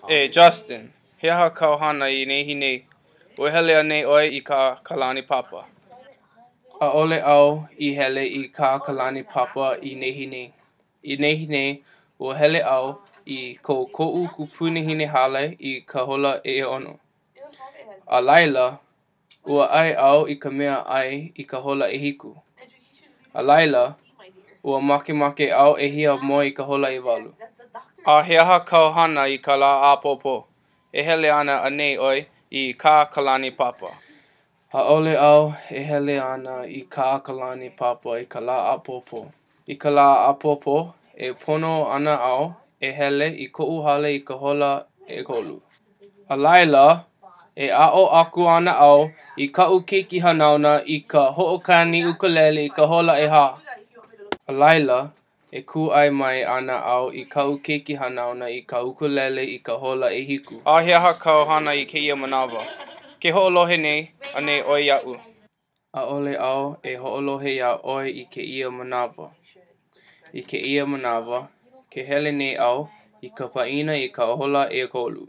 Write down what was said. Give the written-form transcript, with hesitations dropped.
Hey, Justin, he ha kauhana I nehine. O hele ane oi I ka kalani papa. A ole au I hele I ka kalani papa I nehine. I nehine, o hele au I ko ko'u kupunihine hale I ka hola e ono. A laila, ua ai au I ka mea ai I ka hola e hiku. A laila, ua make au e hia mo I ka hola e walu. A he aha kauhana I ka la a popo. E hele ana ane oi I ka kalani papa. Ha'ole au e hele ana I ka kalani papa I ka la a popo. I ka la a popo e pono ana au e hele I ko'u hale I ka hola e kolu. A laila, e a'o aku ana au I ka'u keiki hanauna I ka ho'okani ukulele I ka hola e ha. A laila, e kū'ai mai ana au I ka'u keiki hanauna I ka ukulele I ka hola e hiku. A he aha kauhana I kēia manawa. Ke ho'olohe nei, ane oi ia'u. ʻAʻole au e hoʻolohe iā ʻoe I kēia manawa. I kēia manawa, ke hele nei au I ka pāʻina I ka hola e kolu.